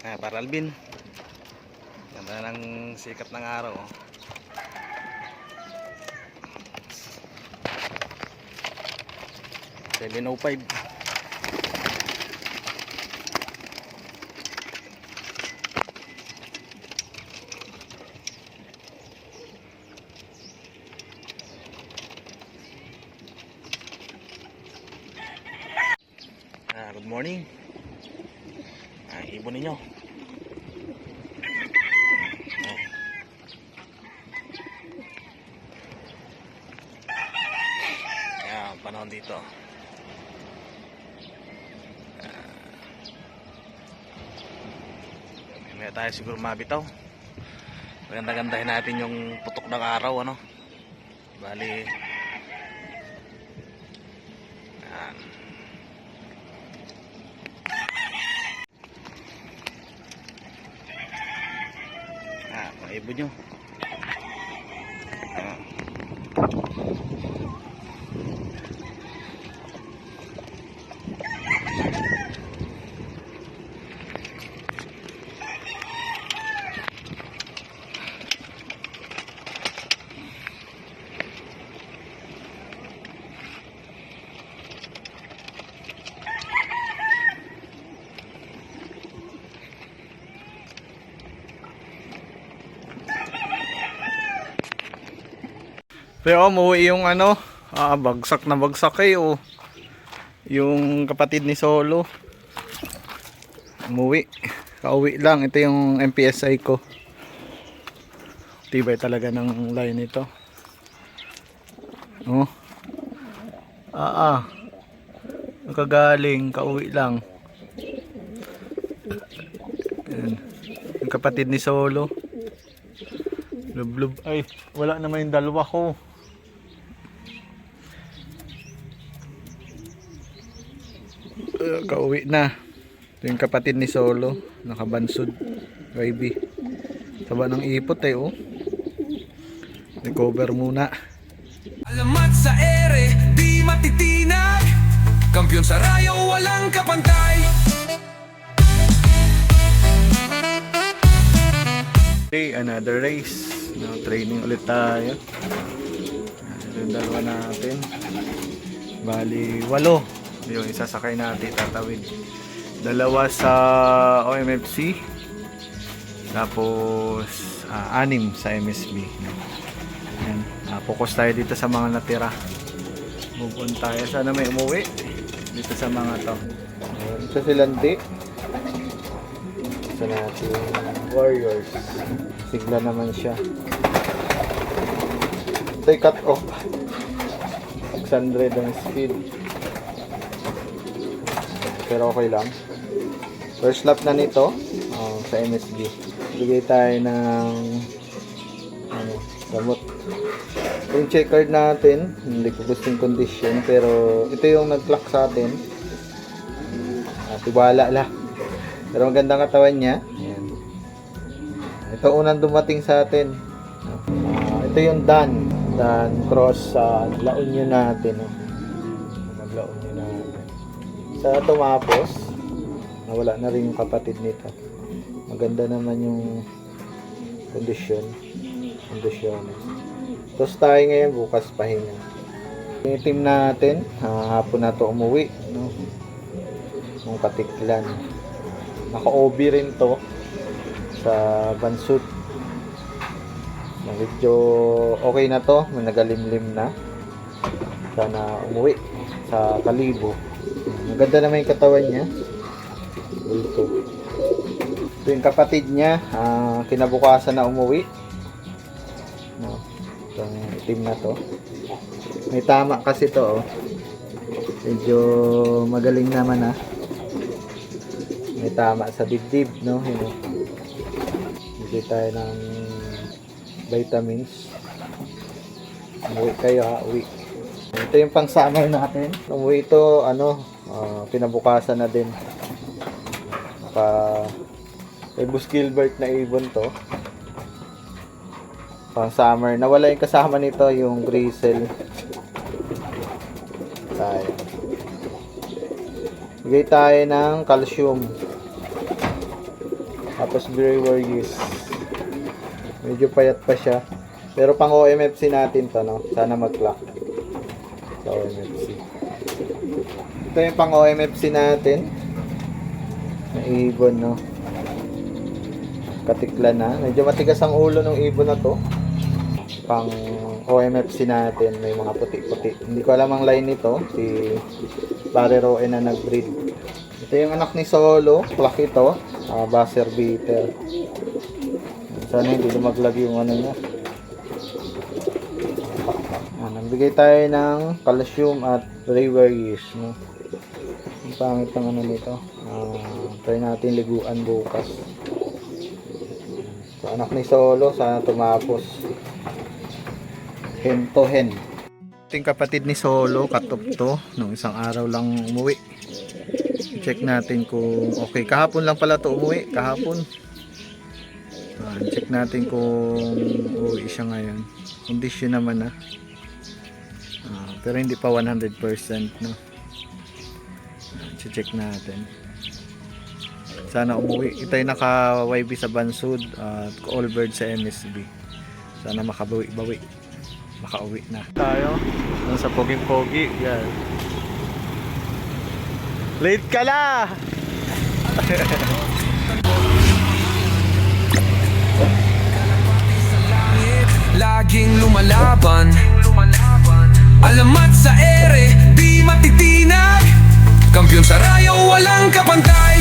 Para Alvin. Ganda ng sikat ng araw. 7:05. Good morning. Ibon ninyo. Panahon dito. May tayo siguro mabitaw. Maganda-gandahin natin yung putok ng araw, ano. Bali. Yan. Mga ibon nyo. Pero umuwi yung ano, bagsak na bagsak kayo. Yung kapatid ni Solo. Umuwi. Kauwi lang. Ito yung MPSI ko. Tibay talaga ng line ito. Oh. Nakagaling. Kauwi lang. Yan. Yung kapatid ni Solo. Lub-lub. Ay, wala naman yung dalawa ko. Kauwi na. Ito yung kapatid ni Solo. Nakabansod. YB. Taba ng ipot eh, oh. Recover muna. Alamat sa ere, di matitinag. Kampiyon sa rayo, walang kapantay. Okay, another race. Now, training ulit tayo. Yung dalawa natin. Bali, 8. Yung isasakay natin, tatawid. 2 sa OMFC. Tapos 6 sa MSB. Yan. Focus tayo dito sa mga natira. Move on tayo. Sana may umuwi dito sa mga to. Ito si Landi. Sa natin Warriors. Sigla naman siya. Ito cut off. 600 ang speed. Pero okay lang. First lap na nito sa MSB. Bigay tayo ng gamot. Yung check card natin, hindi ko gustong condition, pero ito yung nag-clock sa atin. Tiwala lang. Pero magandang katawan niya. Ayan. Ito unang dumating sa atin. Ito yung Dan Cross sa La Union natin. La Union natin. Sa tumapos, nawala na rin yung kapatid nito. Maganda naman yung kondisyon. Tapos tayo ngayon, bukas pahinga. Yung team natin, hapon na to umuwi, no? Yung Katiklan. Naka-OB rin to sa Bansud. Medyo okay na to, nagalimlim na. Sana umuwi sa Kalibo. Maganda naman yung katawan niya. Ito yung kapatid niya, kinabukasan na umuwi. No, itong itim na to. May tama kasi to, oh. Medyo magaling naman, ah. May tama sa dibdib, no? Bigay tayo ng vitamins. Umuwi kayo, ha? Uwi. Ito yung pang summer natin. Umuwi ito, kinabukasan na din. Kay Bus Gilbert na ibon to. Pang summer. Nawala yung kasama nito, yung Grisel. Tayo. Bigay tayo ng calcium. Tapos brewer yeast. Medyo payat pa siya. Pero pang OMFC natin to, no? Sana mag-clock. Sa OMFC. Ito yung pang OMFC natin. Na ibon, no? Katikla na. Medyo matigas ang ulo ng ibon na to. Pang OMFC natin. May mga puti-puti. Hindi ko alam ang line nito. Si Barreroe na nag-breed. Ito yung anak ni Solo. Clock ito. Buzzer beater. Sana hindi lumaglag yung ano niya. Nagbigay tayo ng calcium at brewer yeast, no? Ang pangit ng ano nito. Try natin liguan bukas. So, anak ni Solo, sana tumapos. Hen to hen. Ating kapatid ni Solo, katop to. Nung isang araw lang umuwi. Check natin kung okay. Kahapon lang pala to umuwi. Kahapon. Check natin kung uuwi siya ngayon. Condition naman na. Pero hindi pa 100%, no? Check natin. Sana umuwi. Ito yung naka-YB sa Bansud at Allbird sa MSB. Sana makabawi-bawi. Makauwi na. Tayo. Sa poging-pogi. Yan. Late ka na! Laging lumalaban, alamat sa ere, di matitinag. Kampiyon sa rayo, walang kapantay.